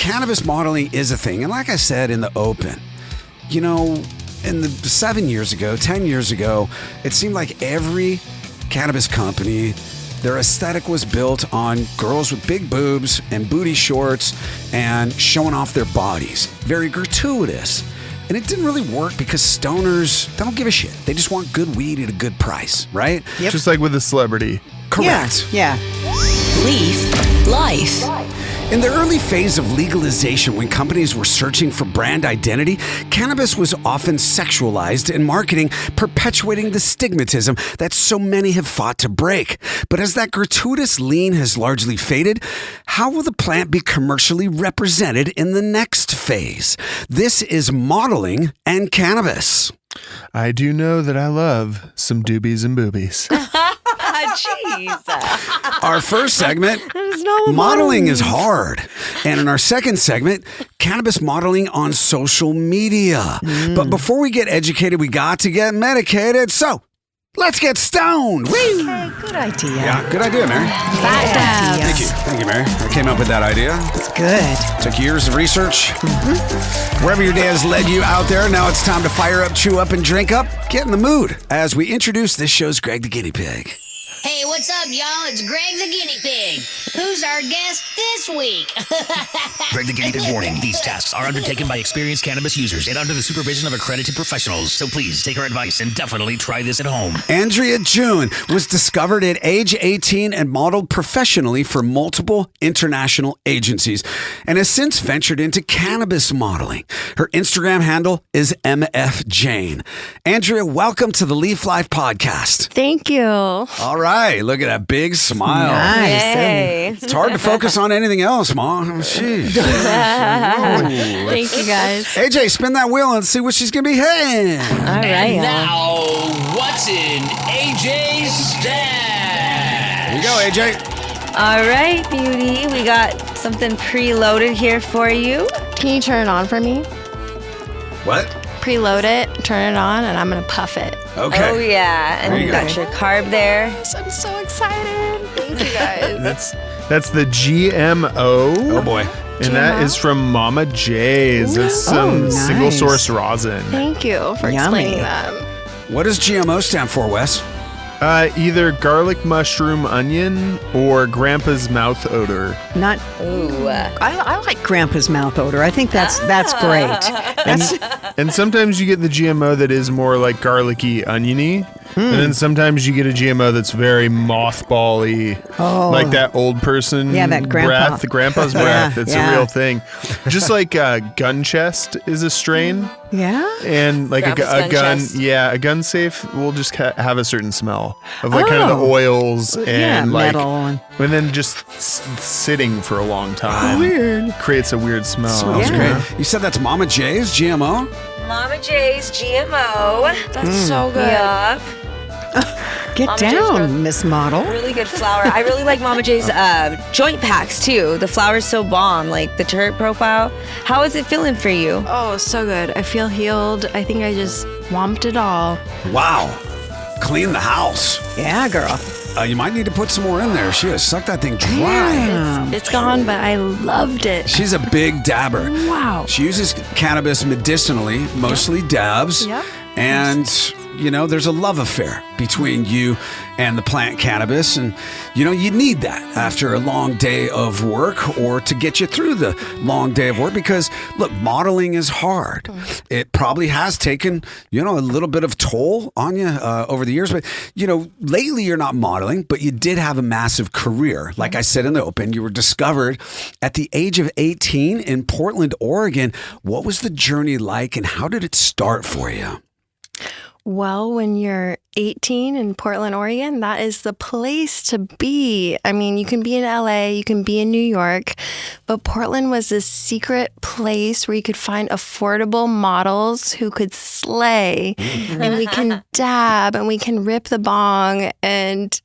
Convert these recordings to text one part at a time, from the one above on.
cannabis modeling is a thing. And like I said in the open, you know, in the 7 years ago, 10 years ago, it seemed like every cannabis company, their aesthetic was built on girls with big boobs and booty shorts and showing off their bodies. Very gratuitous. And it didn't really work because stoners don't give a shit. They just want good weed at a good price, right? Yep. Just like with a celebrity. Correct. Yeah. Leaf Life. In the early phase of legalization, when companies were searching for brand identity, cannabis was often sexualized in marketing, perpetuating the stigmatism that so many have fought to break. But as that gratuitous lean has largely faded, how will the plant be commercially represented in the next phase? This is modeling and cannabis. I do know that I love some doobies and boobies. Jeez. Our first segment, modeling is hard. And in our second segment, cannabis modeling on social media. But before we get educated, we got to get medicated. So let's get stoned. Woo! Hey, good idea. Yeah, good idea, Mary. Thank you. Thank you, Mary. I came up with that idea. It's good. Took years of research. Wherever your day has led you out there, now it's time to fire up, chew up, and drink up. Get in the mood as we introduce this show's Greg the Guinea Pig. Hey, what's up, y'all? It's Greg the Guinea Pig. Who's our guest this week? Greg the Guinea Pig warning. These tasks are undertaken by experienced cannabis users and under the supervision of accredited professionals. So please take our advice and definitely try this at home. Andrea June was discovered at age 18 and modeled professionally for multiple international agencies and has since ventured into cannabis modeling. Her Instagram handle is MF Jane. Andrea, welcome to the Leaf Life podcast. Thank you. All right. Look at that big smile. Nice. Yay. It's hard to focus on anything else, Mom. Jeez. Thank you, guys. AJ, spin that wheel and see what she's going to be. Hey. All right. And now, what's in AJ's stash? Here you go, AJ. All right, beauty. We got something preloaded here for you. Can you turn it on for me? What? Preload it, turn it on, and I'm going to puff it. Okay. Oh, yeah. And There you you go. got your carb there. Yes, I'm so excited. Thank you, guys. That's the GMO. Oh, boy. And that is from Mama J's. That's some nice. single source rosin. Thank you for Yummy. explaining that. What does GMO stand for, Wes? Either garlic, mushroom, onion, or grandpa's mouth odor. Not. Ooh. I like Grandpa's mouth odor. I think that's great. And sometimes you get the GMO that is more like garlicky, oniony. And then sometimes you get a GMO that's very mothball-y, like that old person that grandpa. breath, grandpa's breath. It's a real thing. Just like gun chest is a strain. Yeah. And like a Grandpa's gun, gun chest. a gun safe will just have a certain smell of like kind of the oils and like, metal. And then just sitting for a long time. Weird. Creates a weird smell. Smells great. You said that's Mama J's GMO? Mama J's GMO. That's so good. Yup. Get Mama J's down, grows Miss Model. Really good flower. I really like Mama J's joint packs, too. The flower's so bomb. Like the terp profile. How is it feeling for you? Oh, so good. I feel healed. I think I just womped it all. Wow. Clean the house. Yeah, girl. You might need to put some more in there. She has sucked that thing dry. It's gone, but I loved it. She's a big dabber. Wow. She uses cannabis medicinally, mostly dabs. Yep. And, you know, there's a love affair between you and the plant cannabis. And, you know, you need that after a long day of work or to get you through the long day of work because, look, modeling is hard. It probably has taken, you know, a little bit of toll on you over the years. But, you know, lately you're not modeling, but you did have a massive career. Like I said in the open, you were discovered at the age of 18 in Portland, Oregon. What was the journey like and how did it start for you? Well, when you're 18 in Portland, Oregon, that is the place to be. I mean, you can be in LA, you can be in New York, but Portland was this secret place where you could find affordable models who could slay, and we can dab and we can rip the bong. And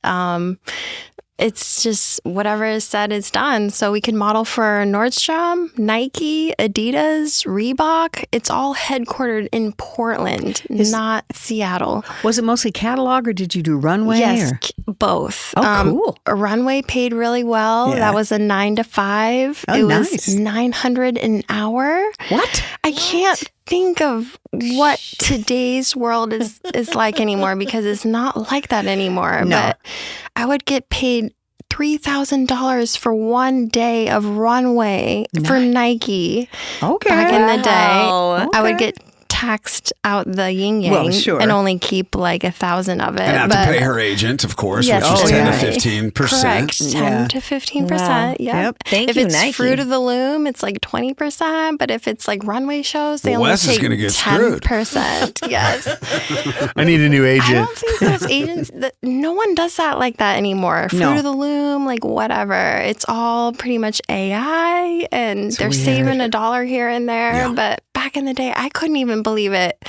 it's just whatever is said is done. So we can model for Nordstrom, Nike, Adidas, Reebok. It's all headquartered in Portland, not Seattle. Was it mostly catalog or did you do runway? Yes, or? both. Oh, cool. A runway paid really well. Yeah. That was a 9 to 5. Oh, it nice. was $900 an hour. What? I can't think of what today's world is like anymore because it's not like that anymore. No. But I would get paid $3,000 for one day of runway for Nike. Okay. Back in the day, Wow. I would get taxed out the yin yang Well, sure. and only keep like 1,000 of it. And have but to pay her agent, of course, Yes, which is 10 right. to 15%. Correct, 10 Yeah. to 15%. Wow. Yep. Yep. Thank if you, it's Nike. Fruit of the Loom, it's like 20%. But if it's like runway shows, they Well, only Wes is take gonna get screwed. 10%. Yes. I need a new I agent. don't think those agents, no one does that like that anymore. Fruit No. of the Loom, like whatever. It's all pretty much AI and they're weird. saving $1 here and there. Yeah. But back in the day, I couldn't even believe it.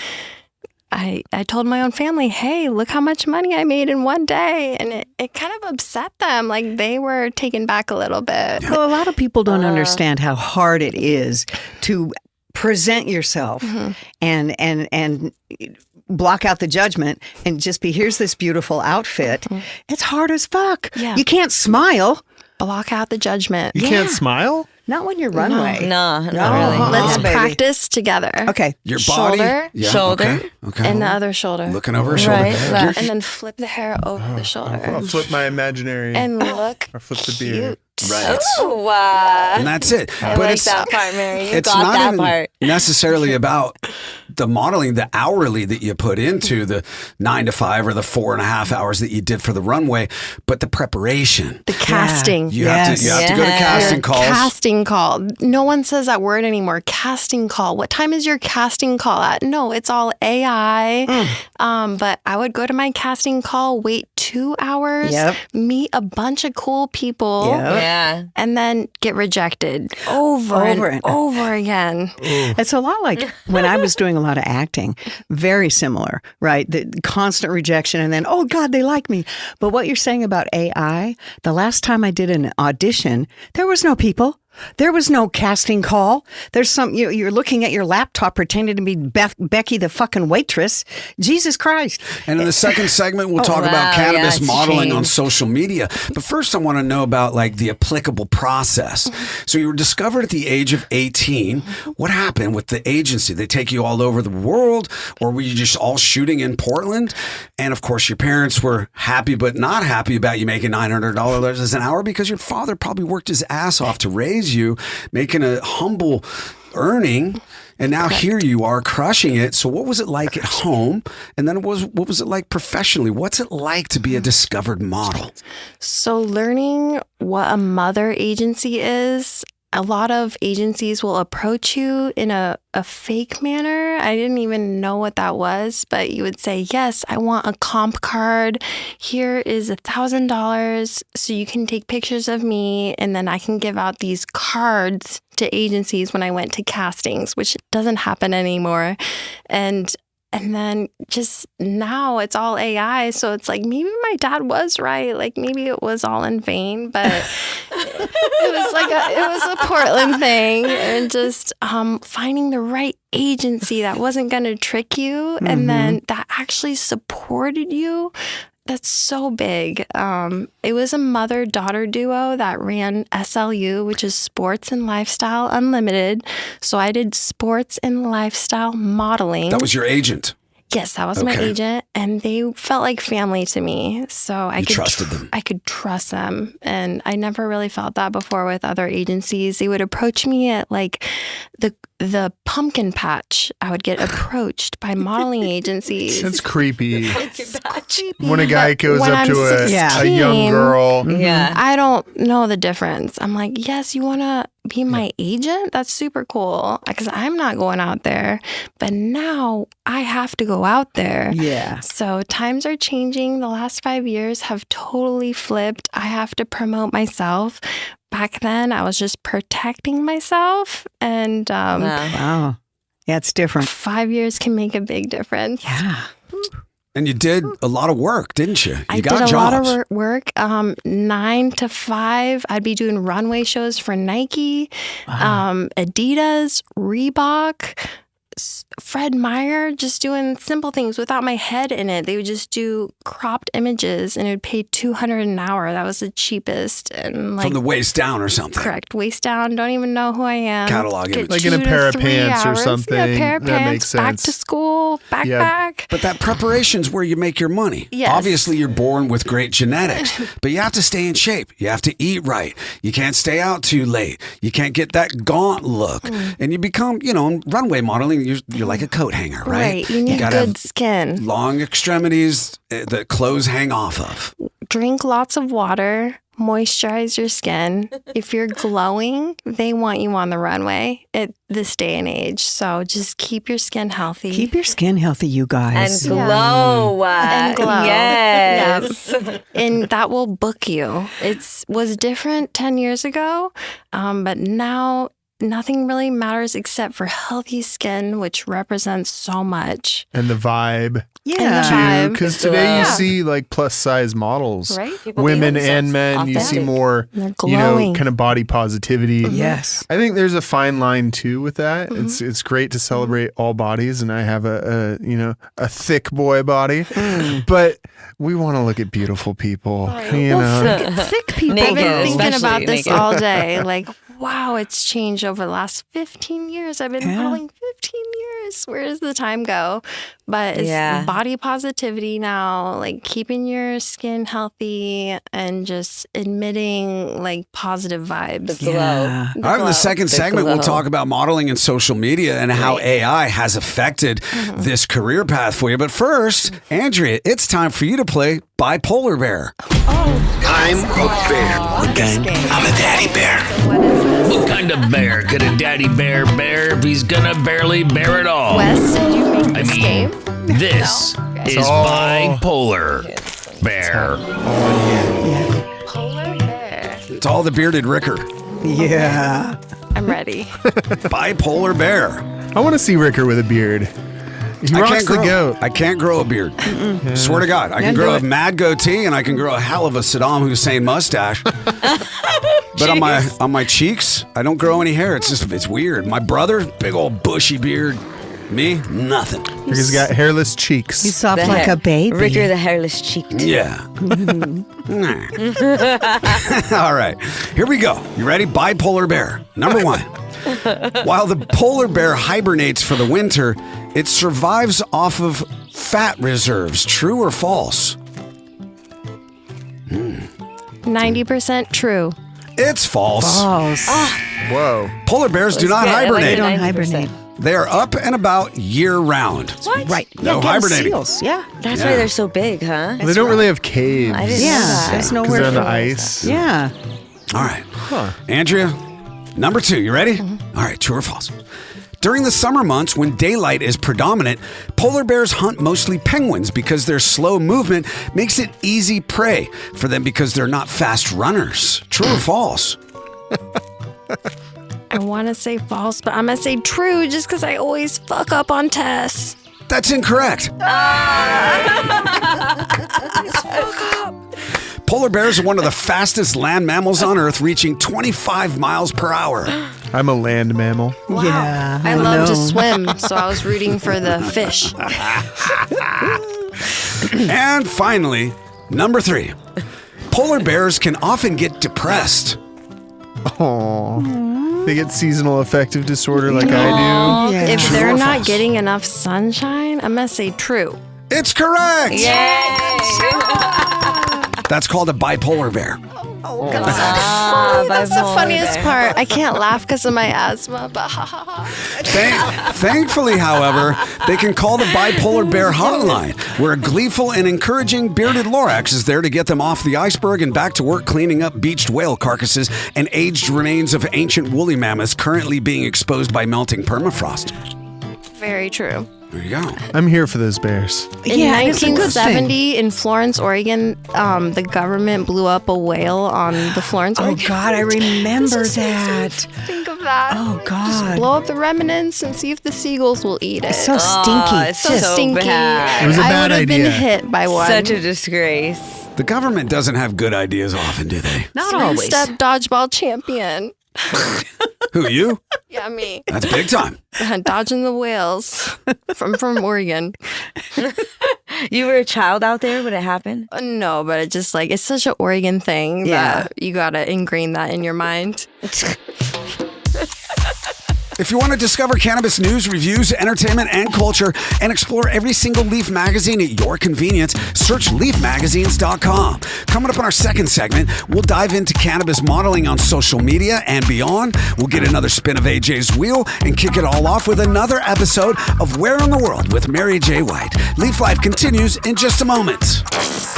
I told my own family, hey, look how much money I made in one day. And it kind of upset them. Like they were taken back a little bit. Well, a lot of people don't understand how hard it is to present yourself and block out the judgment and just be, here's this beautiful outfit. It's hard as fuck. Yeah. You can't smile. Block out the judgment. You can't smile? Not when you're runway. No, not No. really. Let's baby. practice together. Okay. Your body. Shoulder, Yeah, shoulder, Okay. okay. And the other shoulder. Looking over her shoulder. Right, You're- left. And then flip the hair over the shoulder. I'll flip my imaginary. And look or flip the beard. cute. Right. Oh, wow. And that's it. I like that part, Mary. You it's got not that even part. necessarily about the modeling, the hourly that you put into the 9 to 5 or the 4.5 hours that you did for the runway, but the preparation. The casting. You have to go to Yes. casting calls. Casting call. No one says that word anymore. Casting call. What time is your casting call at? No, it's all AI. But I would go to my casting call, wait 2 hours, Yep. meet a bunch of cool people, Yep. Yeah. and then get rejected over and over again. It's a lot like when I was doing a lot of acting, very similar, right? The constant rejection and then, oh God, they like me. But what you're saying about AI, the last time I did an audition, there was no people. There was no casting call. There's you're looking at your laptop pretending to be Becky, the fucking waitress. Jesus Christ. And in the second segment, we'll talk wow, about yeah, cannabis it's modeling on changed. social media. But first, I want to know about like the applicable process. So you were discovered at the age of 18. What happened with the agency? They take you all over the world, or were you just all shooting in Portland? And of course, your parents were happy but not happy about you making $900 an hour because your father probably worked his ass off to raise you, making a humble earning, and now here you are crushing it. So what was it like at home, and then what was it like professionally? What's it like to be a discovered model? So learning what a mother agency is, a lot of agencies will approach you in a fake manner. I didn't even know what that was, but you would say, yes, I want a comp card. Here is $1,000 so you can take pictures of me, and then I can give out these cards to agencies when I went to castings, which doesn't happen anymore. And then just now it's all AI. So it's like, maybe my dad was right. Like maybe it was all in vain, but it was a Portland thing. And just finding the right agency that wasn't going to trick you and then that actually supported you. That's so big. It was a mother-daughter duo that ran SLU, which is Sports and Lifestyle Unlimited. So I did sports and lifestyle modeling. That was your agent. Yes, that was my Okay. agent, and they felt like family to me. So I trusted them. I could trust them, and I never really felt that before with other agencies. They would approach me at like the pumpkin patch. I would get approached by modeling agencies. That's creepy. It's creepy, When a guy but goes when up I'm to a 16, young girl. Yeah. I don't know the difference. I'm like, yes, you want to be my agent? That's super cool because I'm not going out there. But now I have to go out there. Yeah. So times are changing. The last 5 years have totally flipped. I have to promote myself. Back then, I was just protecting myself. And Wow. Yeah, it's different. 5 years can make a big difference. Yeah. And you did a lot of work, didn't you? I got did a jobs. lot of work. 9 to 5, I'd be doing runway shows for Nike, Adidas, Reebok, Fred Meyer, just doing simple things without my head in it. They would just do cropped images and it would pay $200 an hour. That was the cheapest. And From the waist down or something. Correct. Waist down. Don't even know who I am. Catalog Get image. Like in a 2 pair to of 3 pants or hours. something. Yeah, a pair of That pants. makes Back sense. to school. Backpack. But that preparation's where you make your money. Yes. Obviously, you're born with great genetics, but you have to stay in shape. You have to eat right. You can't stay out too late. You can't get that gaunt look. And you become, in runway modeling, you're like a coat hanger, right? Right. You need gotta good have skin. long extremities that clothes hang off of. Drink lots of water. Moisturize your skin. If you're glowing, they want you on the runway at this day and age. So just keep your skin healthy. Keep your skin healthy, you And guys. glow. And glow. Yes. And that will book you. It was different 10 years ago, but now nothing really matters except for healthy skin, which represents so much. And the vibe. Yeah. Because today you see like plus size models, Right? People women being and men. You see authentic. more, They're glowing. kind of body positivity. Yes. I think there's a fine line too with that. It's great to celebrate all bodies, and I have a thick boy body, but we want to look at beautiful people. Thick people. I've been Naked, thinking about especially this naked. all day. Like, wow, it's changed over the last 15 years. I've been modeling 15 years. Where does the time go? But it's body positivity now, like keeping your skin healthy and just admitting like positive vibes. Glow. Yeah. All right, in the second segment, we'll glow. talk about modeling and social media and how AI has affected this career path for you. But first, Andrea, it's time for you to play Bipolar Bear. I'm a bear. Gang. I'm a daddy bear. What kind of bear could a daddy bear bear if he's gonna barely bear it all? Wes, did you make this game? This is bipolar bear. Polar bear. It's all the bearded Ricker. Yeah. I'm ready. Bipolar Bear. I want to see Ricker with a beard. He rocks the goat. I can't grow a beard. Swear to God. I can Can't grow do a it. mad goatee and I can grow a hell of a Saddam Hussein mustache. But on my cheeks, I don't grow any hair. It's weird. My brother, big old bushy beard. Me, nothing. Ricker's got hairless cheeks. You soft The like hair- a baby. Ricker the hairless cheeked. Yeah. All right. Here we go. You ready? Bipolar Bear. Number 1. While the polar bear hibernates for the winter, it survives off of fat reserves. True or false? 90% true. It's false. False. Whoa. Polar bears do not good. I like hibernate. They don't 90%. hibernate. They are up and about year round. What? Right. No yeah, hibernating. Seals. Yeah. That's Yeah. why they're so big, huh? They don't really have caves. I didn't know Yeah. that. There's Because nowhere they're on the for ice. Yeah. All right. Andrea, number 2. You ready? All right. True or false? During the summer months, when daylight is predominant, polar bears hunt mostly penguins because their slow movement makes it easy prey for them because they're not fast runners. True or false? I want to say false, but I'm going to say true just because I always fuck up on tests. That's incorrect. Polar bears are one of the fastest land mammals on Earth, reaching 25 miles per hour. I'm a land mammal. Yeah. I love to know. swim, so I was rooting for the fish. And finally, number 3. Polar bears can often get depressed. Oh, they get seasonal affective disorder like I Yeah. If True they're or not false? getting enough sunshine, I'm going to say true. It's correct. Yay! That's called a bipolar bear. That's the funniest part. I can't laugh because of my asthma, but ha ha ha. Thankfully, however, they can call the bipolar bear hotline, where a gleeful and encouraging bearded Lorax is there to get them off the iceberg and back to work cleaning up beached whale carcasses and aged remains of ancient woolly mammoths currently being exposed by melting permafrost. Very true. There you go. I'm here for those bears. In Yeah, it's a good thing. 1970 in Florence, Oregon, the government blew up a whale on the Florence, Oh, Oregon. God, I remember that. Think of that. Oh, Just God. blow up the remnants and see if the seagulls will eat it. It's so stinky. it's so stinky. bad. It was a I bad would have idea. been hit by one. Such a disgrace. The government doesn't have good ideas often, do they? Not always. Three-step dodgeball champion. Who, you? Yeah, me. That's big time. Dodging the whales from Oregon. You were a child out there when it happened? No, but it just like, it's such an Oregon thing that you got to ingrain that in your mind. If you want to discover cannabis news, reviews, entertainment, and culture, and explore every single Leaf magazine at your convenience, search leafmagazines.com. Coming up in our second segment, we'll dive into cannabis modeling on social media and beyond. We'll get another spin of AJ's wheel and kick it all off with another episode of Where in the World with Mary J. White. Leaf Life continues in just a moment.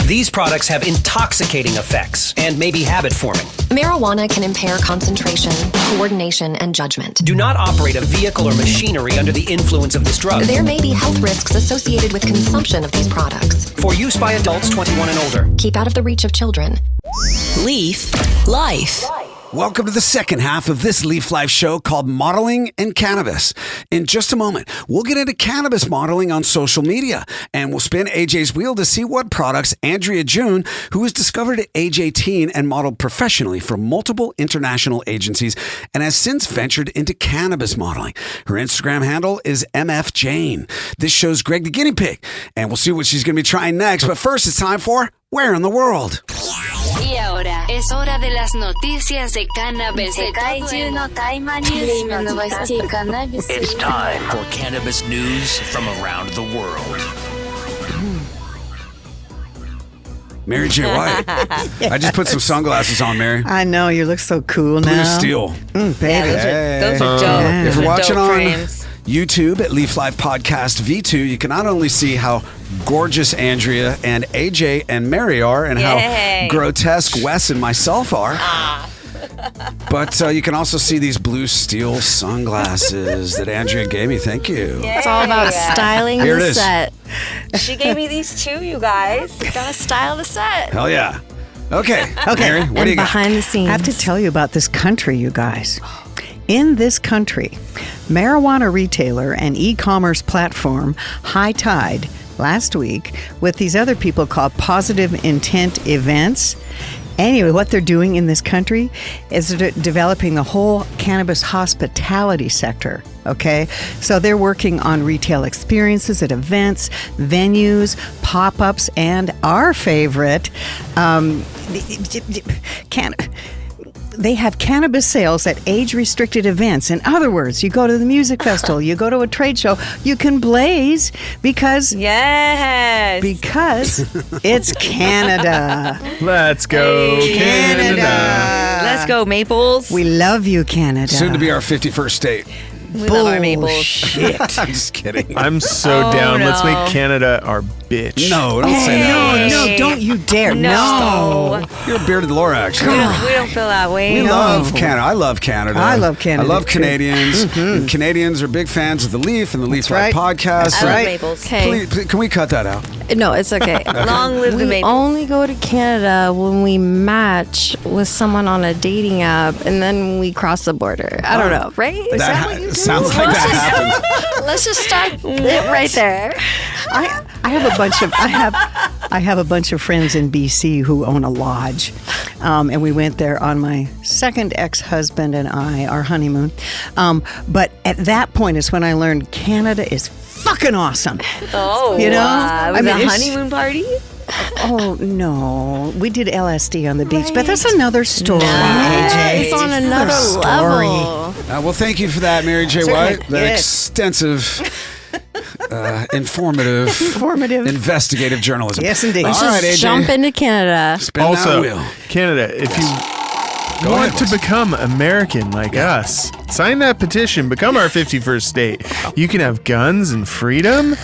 These products have intoxicating effects and may be habit forming. Marijuana can impair concentration, coordination, and judgment. Do not operate a vehicle or machinery under the influence of this drug. There may be health risks associated with consumption of these products. For use by adults 21 and older. Keep out of the reach of children. Leaf Life. Welcome to the second half of this Leaf Life show called Modeling and Cannabis. In just a moment, we'll get into cannabis modeling on social media, and we'll spin AJ's wheel to see what products Andrea June, who was discovered at age 18 and modeled professionally for multiple international agencies and has since ventured into cannabis modeling. Her Instagram handle is MF Jane. This show's Greg the Guinea Pig, and we'll see what she's going to be trying next. But first, it's time for Where in the World? Y ahora es hora de las noticias de cannabis de It's time for cannabis news from around the world. Mary J. White. I just put some sunglasses on, Mary. I know, you look so cool Blue now. steel. Baby. Those are dope. Yeah. If Those you're are watching dope on frames. YouTube at Leaf Life Podcast V2, you can not only see how gorgeous Andrea and AJ and Mary are and how Yay. grotesque Wes and myself are, but you can also see these blue steel sunglasses that Andrea gave me. Thank you. It's all about styling Here it the is. set. She gave me these too, you guys. Gotta style the set. Hell yeah. Okay. Mary, what do And you got? behind the scenes. I have to tell you about this country, you guys. In this country, marijuana retailer and e-commerce platform High Tide last week with these other people called Positive Intent Events. Anyway, what they're doing in this country is developing the whole cannabis hospitality sector, okay? So they're working on retail experiences at events, venues, pop-ups, and our favorite, they have cannabis sales at age-restricted events. In other words, you go to the music festival, you go to a trade show, you can blaze because Yes. it's Canada. Let's go, Canada. Let's go, Maples. We love you, Canada. Soon to be our 51st state. We love our Maples. Bullshit. I'm just kidding. I'm so Oh, down. Let's no. make Canada our bitch. No, don't say that. No, don't you dare. No. You're a bearded Lorax. We don't feel that way. We love Canada. I love Canada. I love Canada, I love too. Canadians. And Canadians are big fans of the Leaf and the Leaf Life right. podcast. I love right. Maples. Okay. Please, can we cut that out? No, it's okay. Long live the We Maples. only go to Canada when we match with someone on a dating app and then we cross the border. I don't know, right? Is that what you do? sounds like that happens. Let's just start it right there. I have a bunch of friends in BC who own a lodge, and we went there on my second ex-husband and I, our honeymoon. But at that point is when I learned Canada is fucking awesome. Oh, You know? wow. Was I mean, it a it's- honeymoon party? Oh no, we did LSD on the beach, but that's another story, Yeah, AJ. it's on another story. level. Well, thank you for that, Mary J. Certainly, White. That yes. extensive, informative, investigative journalism. Yes, indeed. All Let's right, just AJ. jump into Canada. Spin that Also, wheel. Canada, if you Go want ahead, to Wes. become American like us, sign that petition, become our 51st state. You can have guns and freedom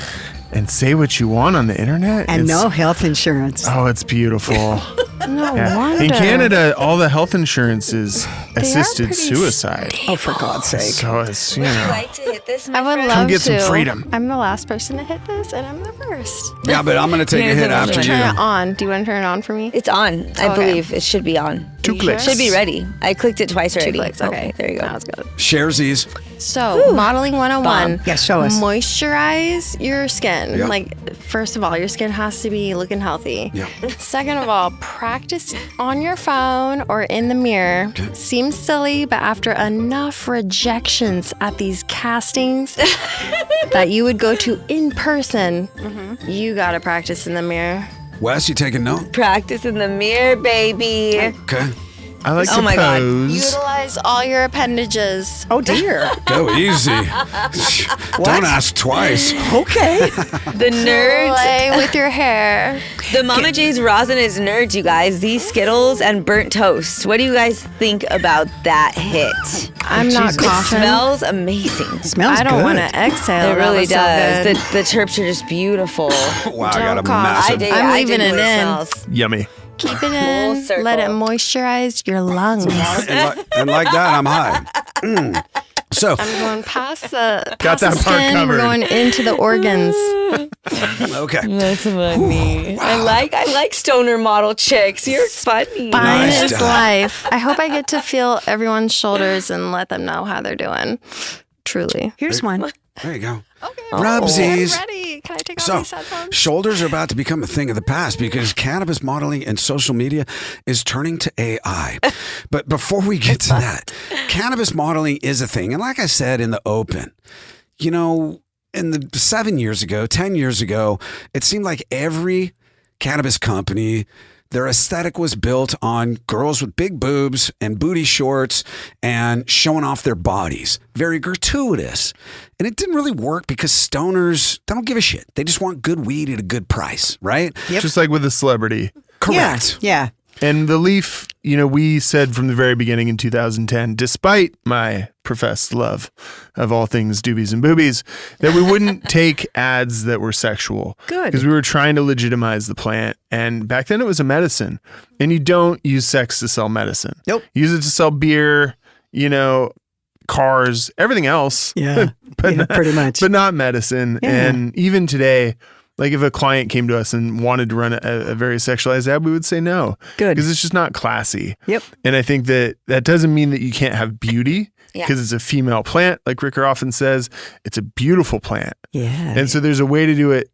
and say what you want on the internet. And It's- no health insurance. Oh, it's beautiful. No Yeah. wonder. In Canada, all the health insurance is assisted pretty suicide. Oh, for God's sake. So it's, Would you like to hit this, my I would friend? love get to. some freedom. I'm the last person to hit this, and I'm the first. Yeah, but I'm going to take a Here's hit the after number. you. Turn it on. Do you want to turn it on for me? It's on. I Okay. believe it should be on. 2 clicks. Should be ready. I clicked it twice already. clicks, okay. There you go. That was good. Sharesies. So, modeling 101. Yes, show us. Moisturize your skin. Yeah. Like, first of all, your skin has to be looking healthy. Yeah. Second of all, practice on your phone or in the mirror. Seems silly, but after enough rejections at these castings that you would go to in person, you gotta practice in the mirror. Wes, you taking note? Practice in the mirror, baby. Okay. I like Oh the my God. pose. Utilize all your appendages. Oh, dear. Go easy. Don't ask twice. Okay. The Nerdz. Play with your hair. The Mama J's Rosin is Nerdz, you guys. These Skittles and burnt toast. What do you guys think about that hit? I'm not It coughing. smells amazing. Smells I don't good. want to exhale. It really That was does. so good. The terps are just beautiful. Wow, I got a Don't cough. massive. I dig I'm I leaving dig it the way in. smells. Yummy. Keep it in. circle. Let it moisturize your lungs. And like that, I'm high. So, I'm going past the, Got past that the part skin. covered. We're going into the organs. okay. That's funny. I like stoner model chicks. You're funny. Fine Nice is job. life. I hope I get to feel everyone's shoulders and let them know how they're doing. Truly. Here's one. There you go. Okay. Rubsies. I'm ready. Can I take off So, these headphones? shoulders are about to become a thing of the past because cannabis modeling and social media is turning to AI. But before we get to that, cannabis modeling is a thing. And like I said in the open, you know, in the 7 years ago, 10 years ago, it seemed like every cannabis company, their aesthetic was built on girls with big boobs and booty shorts and showing off their bodies. Very gratuitous. And it didn't really work because stoners, they don't give a shit. They just want good weed at a good price, right? Just like with a celebrity. Correct. Yeah. And the leaf, you know, we said from the very beginning in 2010, despite my professed love of all things doobies and boobies, that we wouldn't take ads that were sexual. Good. Because we were trying to legitimize the plant. And back then it was a medicine. And you don't use sex to sell medicine. Nope. Use it to sell beer, you know, cars, everything else. Yeah. but Yeah, not, pretty much. But not medicine. Yeah. And even today, like if a client came to us and wanted to run a very sexualized ad, we would say no. Good. Because it's just not classy. Yep. And I think that doesn't mean that you can't have beauty Yeah. because it's a female plant. Like Ricker often says, it's a beautiful plant. Yeah. And so there's a way to do it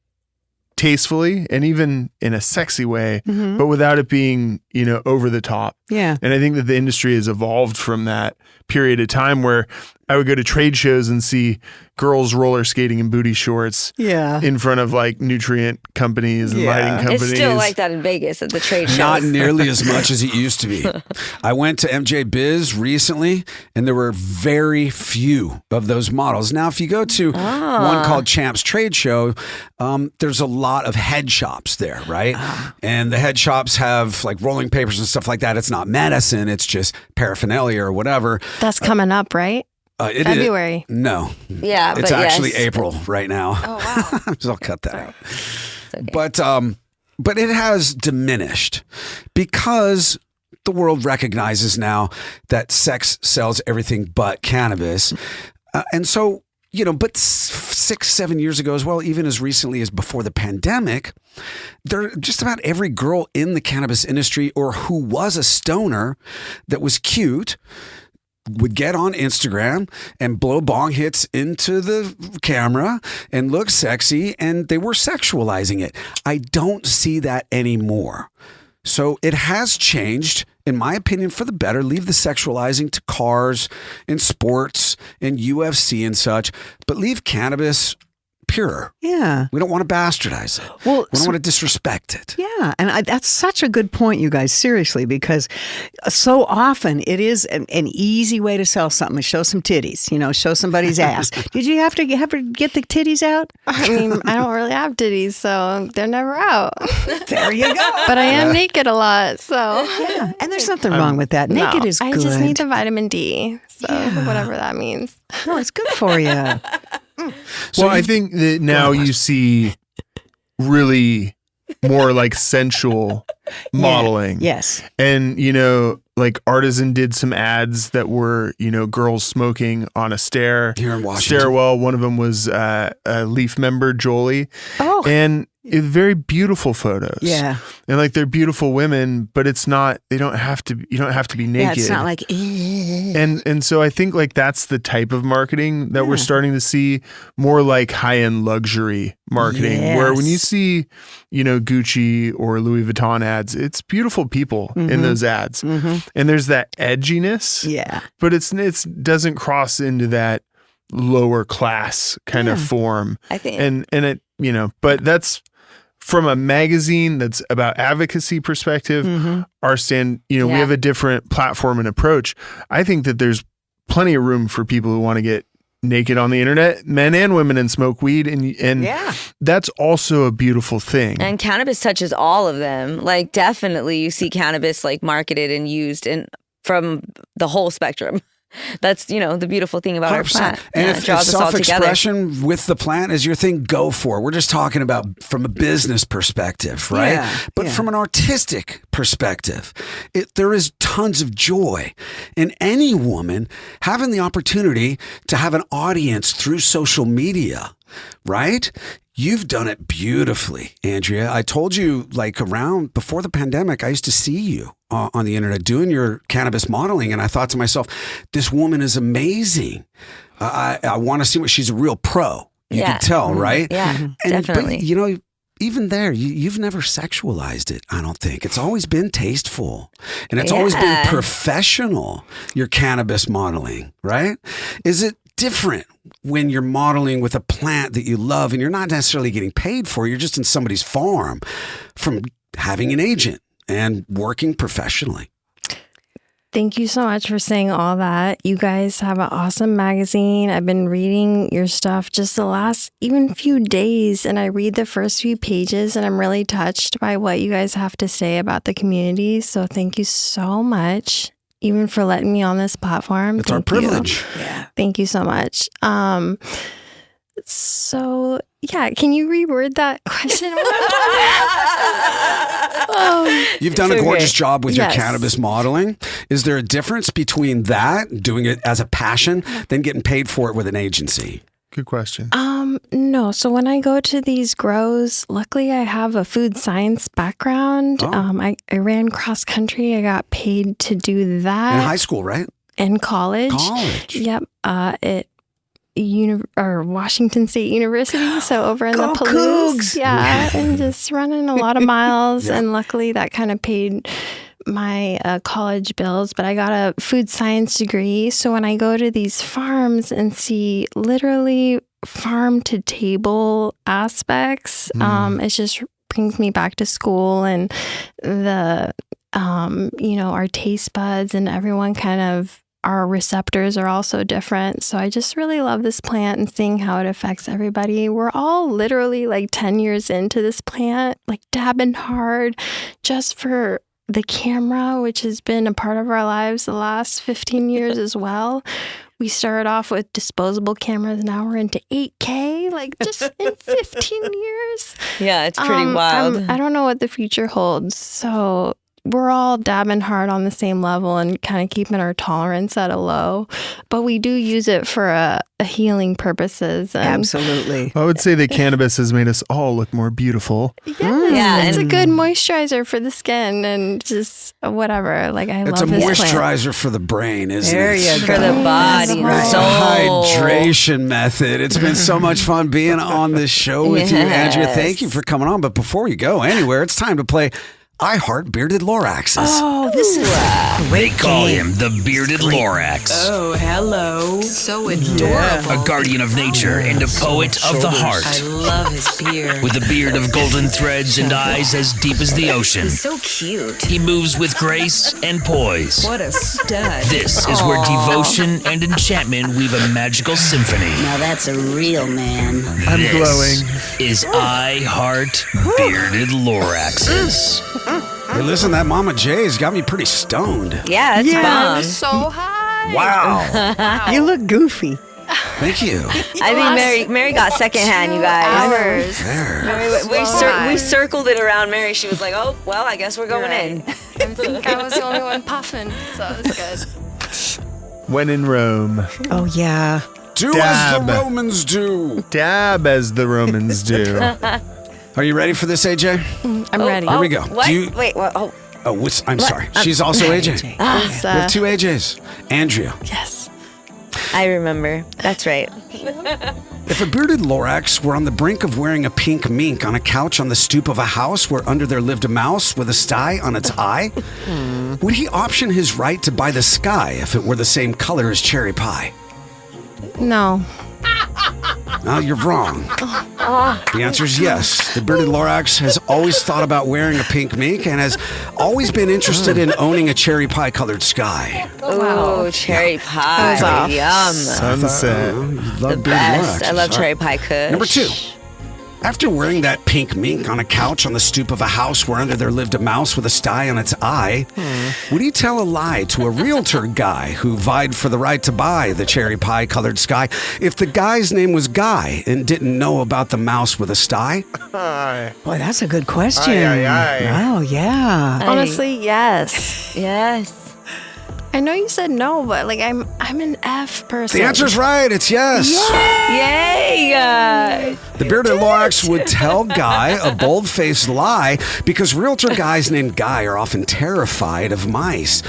tastefully and even in a sexy way, Mhm. but without it being, you know, over the top. Yeah. And I think that the industry has evolved from that period of time where I would go to trade shows and see girls roller skating in booty shorts Yeah. in front of like nutrient companies and Yeah. lighting companies. It's still like that in Vegas at the trade shows. Not nearly as much as it used to be. I went to MJ Biz recently, and there were very few of those models. Now, if you go to one called Champs Trade Show, there's a lot of head shops there, right? And the head shops have like rolling papers and stuff like that. It's not medicine; it's just paraphernalia or whatever. That's coming up, right? It is- February. No, Yeah, it's but actually yes. April right now. Oh, wow. So I'll cut that out. But it has diminished because the world recognizes now that sex sells everything but cannabis. And so, you know, but 6-7 years ago as well, even as recently as before the pandemic, just about every girl in the cannabis industry or who was a stoner that was cute would get on Instagram and blow bong hits into the camera and look sexy, and they were sexualizing it. I don't see that anymore. So it has changed, in my opinion, for the better. Leave the sexualizing to cars and sports and UFC and such, but leave cannabis pure. Yeah. We don't want to bastardize it. Well, we don't want to disrespect it. Yeah, and that's such a good point, you guys, seriously, because so often it is an easy way to sell something, show some titties, you know, show somebody's ass. Did you have to get the titties out? I mean, I don't really have titties, so they're never out. There you go. But I am naked a lot, so. Yeah, and there's nothing wrong with that. Naked No, is I good. just need the vitamin D, so Yeah. whatever that means. No, it's good for you. So I think that now you see really more like sensual modeling. Yes. And, you know, like Artisan did some ads that were, girls smoking on a Here in Washington. stairwell. One of them was a Leaf member, Jolie. Oh. And very beautiful photos. Yeah. And like they're beautiful women, but it's not, you don't have to be naked. Yeah, it's not like, And so I think like that's the type of marketing that we're starting to see, more like high-end luxury marketing, where when you see, Gucci or Louis Vuitton ads, it's beautiful people in those ads. And there's that edginess. Yeah. But it doesn't cross into that lower class kind of form. I think. And it, but that's from a magazine that's about advocacy perspective, our stand, we have a different platform and approach. I think that there's plenty of room for people who want to get naked on the internet, men and women, and smoke weed. And that's also a beautiful thing. And cannabis touches all of them. Like, definitely you see cannabis like marketed and used from the whole spectrum. That's, the beautiful thing about our 100%. plant. And if draws us all together. self-expression with the plant is your thing, go for it. We're just talking about from a business perspective, right? Yeah, but from an artistic perspective, there is tons of joy in any woman having the opportunity to have an audience through social media, right? You've done it beautifully, Andrea. I told you, like, around before the pandemic, I used to see you on the internet doing your cannabis modeling, and I thought to myself, this woman is amazing. I want to see what she's a real pro. You can tell, right? Yeah, definitely. But, even there, you've never sexualized it, I don't think. It's always been tasteful, and it's always been professional, your cannabis modeling, right? Is it different when you're modeling with a plant that you love and you're not necessarily getting paid for, you're just in somebody's farm, from having an agent and working professionally? Thank you so much for saying all that. You guys have an awesome magazine. I've been reading your stuff just the last even few days, and I read the first few pages, and I'm really touched by what you guys have to say about the community. So thank you so much, even for letting me on this platform. It's our privilege. Yeah. Thank you so much. So, can you reword that question? You've done a gorgeous job with your cannabis modeling. Is there a difference between that, doing it as a passion, than getting paid for it with an agency? Good question. No. So when I go to these grows, luckily I have a food science background. I ran cross country. I got paid to do that. In high school, right? In college. Yep. At Washington State University. So over in the Palouse. Yeah. And just running a lot of miles. And luckily that kind of paid my college bills, but I got a food science degree. So when I go to these farms and see literally farm to table aspects, it just brings me back to school, and the, our taste buds and everyone kind of, our receptors are also different. So I just really love this plant and seeing how it affects everybody. We're all literally like 10 years into this plant, like dabbing hard just for the camera, which has been a part of our lives the last 15 years as well. We started off with disposable cameras. Now we're into 8K, like just in 15 years. Yeah, it's pretty wild. I don't know what the future holds. So we're all dabbing hard on the same level and kind of keeping our tolerance at a low. But we do use it for a healing purposes. And Absolutely. I would say that cannabis has made us all look more beautiful. Yes, it's a good moisturizer for the skin and just whatever. Like I love this plant. It's a moisturizer for the brain, isn't There it? you For the body, the It's soul. a hydration method. It's been so much fun being on this show with you, Andrea. Thank you for coming on. But before we go anywhere, it's time to play I Heart Bearded Loraxes. Oh, this is They call him the Bearded Lorax. Oh, hello. So adorable. A guardian of nature and a poet of the heart. I love his beard. With a beard of golden threads and eyes as deep as the ocean. He's so cute. He moves with grace and poise. What a stud. This is where devotion and enchantment weave a magical symphony. Now that's a real man. I'm This glowing. is I Heart Bearded Loraxes. Hey, listen, that Mama J's got me pretty stoned. Yeah, it's bomb. So high. Wow. You look goofy. Thank you. I think Mary got secondhand, you guys. Hours. There. We circled it around Mary. She was like, "Oh, well, I guess we're going in." I think I was the only one puffing, so it was good. When in Rome, Oh, yeah. Do Dab. as the Romans do. dab as the Romans do. Are you ready for this, AJ? I'm ready. Here we go. What? Do you- Wait, what? Oh, Oh, I'm sorry. She's also AJ. It's, We have two AJs. Andrea. yes. I remember. That's right. If a bearded Lorax were on the brink of wearing a pink mink on a couch on the stoop of a house where under there lived a mouse with a sty on its eye, would he option his right to buy the sky if it were the same color as cherry pie? No. No, you're wrong. The answer is yes. The bearded Lorax has always thought about wearing a pink mink and has always been interested in owning a cherry pie colored sky. Oh, cherry pie. Yum. Sunset. You love The bearded best. Loraxes. I love All cherry right. pie kush. Number 2. After wearing that pink mink on a couch on the stoop of a house where under there lived a mouse with a sty on its eye, would he tell a lie to a realtor guy who vied for the right to buy the cherry pie colored sky if the guy's name was Guy and didn't know about the mouse with a sty? Boy, that's a good question. Aye, aye, aye. Oh, yeah. Honestly, yes. Yes. I know you said no, but like I'm an F person. The answer's right. It's yes. Yay! The bearded Lorax would tell Guy a bold-faced lie because realtor guys named Guy are often terrified of mice.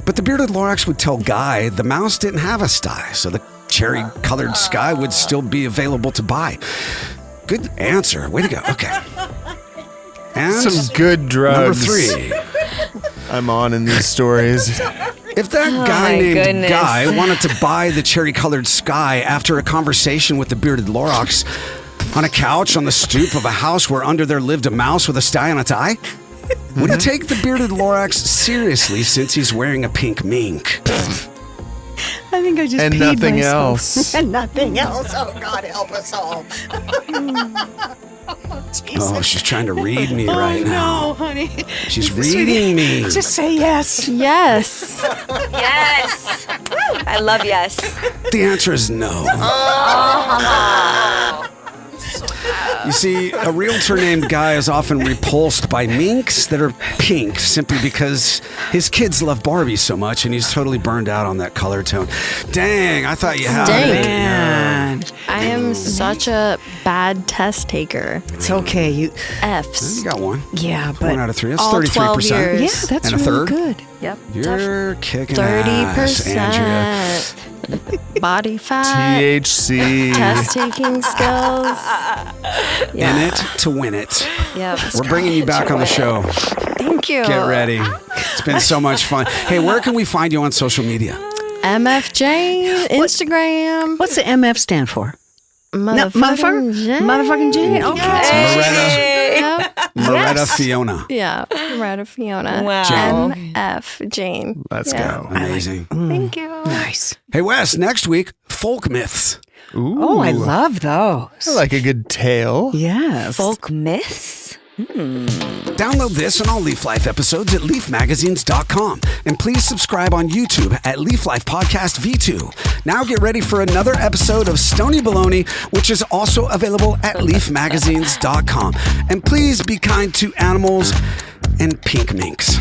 But the bearded Lorax would tell Guy the mouse didn't have a sty, so the cherry-colored sky would still be available to buy. Good answer. Way to go. Okay. And Some good drugs. number 3. I'm on in these stories. If that guy my named goodness. Guy wanted to buy the cherry-colored sky after a conversation with the bearded Lorax on a couch on the stoop of a house where under there lived a mouse with a sty on its eye, would he take the bearded Lorax seriously since he's wearing a pink mink? I think I just And peed nothing myself. else. And nothing else. Oh, God help us all. Oh, she's trying to read me right now. No, honey. She's reading me. Just say yes. Yes. Yes. I love yes. The answer is no. You see, a realtor named Guy is often repulsed by minks that are pink simply because his kids love Barbie so much and he's totally burned out on that color tone. Dang, I thought you had Dang. it. Man. I am such a bad test taker. It's okay. You F's. You got one. Yeah, but 1 out of 3. That's all 33%. 12 years. yeah, that's And a really third? good. Yep. You're kicking ass, Andrea. 30%. Body fat. THC. Test taking skills. In it to win it. Yep. We're bringing you back on the show. Thank you. Get ready. It's been so much fun. Hey, where can we find you on social media? MFJ, Instagram. What's the MF stand for? Motherfucking J. Motherfucking J. Okay. Yep. Moretta Fiona. Yeah. Loretta Fiona. Wow. MF Jane. Let's go. Amazing. Thank you. Nice. Hey, Wes, next week, folk myths. Ooh. Oh, I love those. I like a good tale. Yes. Folk myths? Download this and all Leaf Life episodes at leafmagazines.com. And please subscribe on YouTube at Leaf Life Podcast V2. Now get ready for another episode of Stony Baloney, which is also available at leafmagazines.com. And please be kind to animals and pink minks.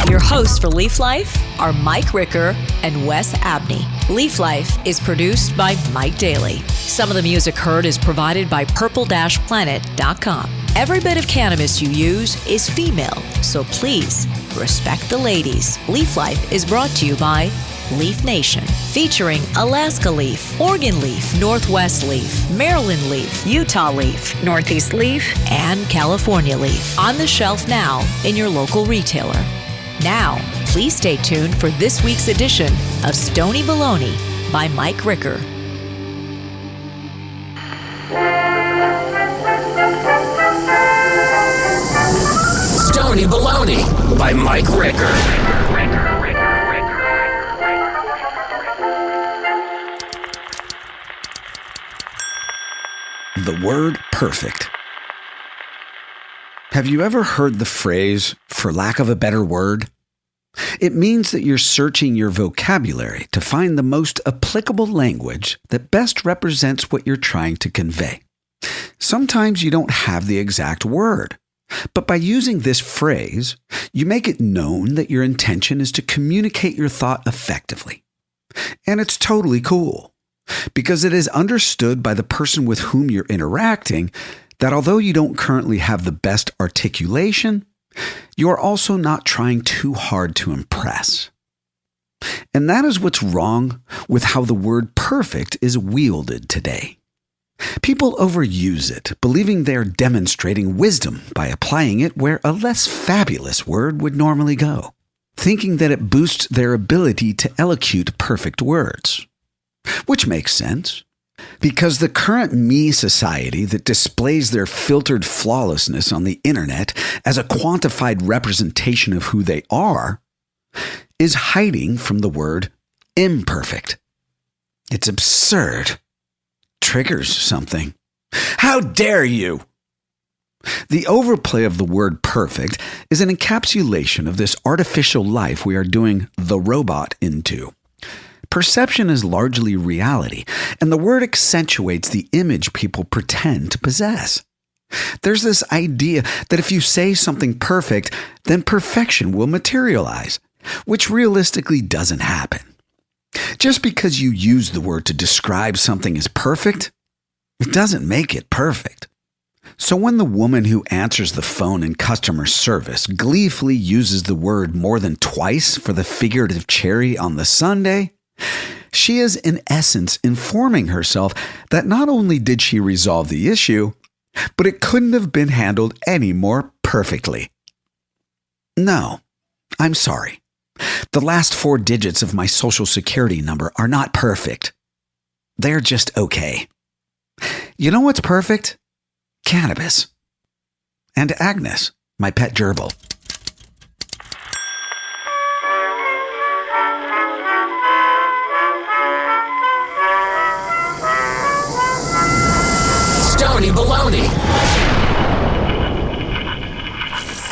Your hosts for Leaf Life are Mike Ricker and Wes Abney. Leaf Life is produced by Mike Daly. Some of the music heard is provided by purple-planet.com. Every bit of cannabis you use is female, so please respect the ladies. Leaf Life is brought to you by Leaf Nation, featuring Alaska Leaf, Oregon Leaf, Northwest Leaf, Maryland Leaf, Utah Leaf, Northeast Leaf, and California Leaf. On the shelf now in your local retailer. Now, please stay tuned for this week's edition of Stony Baloney by Mike Ricker. Stony Baloney by Mike Ricker. The word perfect. Have you ever heard the phrase, for lack of a better word? It means that you're searching your vocabulary to find the most applicable language that best represents what you're trying to convey. Sometimes you don't have the exact word, but by using this phrase, you make it known that your intention is to communicate your thought effectively. And it's totally cool, because it is understood by the person with whom you're interacting that although you don't currently have the best articulation, you are also not trying too hard to impress. And that is what's wrong with how the word perfect is wielded today. People overuse it, believing they are demonstrating wisdom by applying it where a less fabulous word would normally go, thinking that it boosts their ability to elocute perfect words. Which makes sense, because the current me society that displays their filtered flawlessness on the internet as a quantified representation of who they are is hiding from the word imperfect. It's absurd. Triggers something. How dare you? The overplay of the word perfect is an encapsulation of this artificial life we are doing the robot into. Perception is largely reality, and the word accentuates the image people pretend to possess. There's this idea that if you say something perfect, then perfection will materialize, which realistically doesn't happen. Just because you use the word to describe something as perfect, it doesn't make it perfect. So when the woman who answers the phone in customer service gleefully uses the word more than twice for the figurative cherry on the sundae, she is in essence informing herself that not only did she resolve the issue, but it couldn't have been handled any more perfectly. No, I'm sorry. The last 4 digits of my social security number are not perfect. They're just okay. You know what's perfect? Cannabis. And Agnes, my pet gerbil. Stony baloney.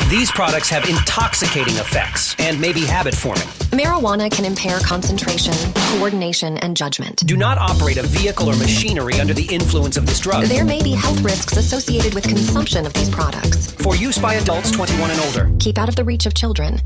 These products have intoxicating effects and may be habit-forming. Marijuana can impair concentration, coordination, and judgment. Do not operate a vehicle or machinery under the influence of this drug. There may be health risks associated with consumption of these products. For use by adults 21 and older. Keep out of the reach of children.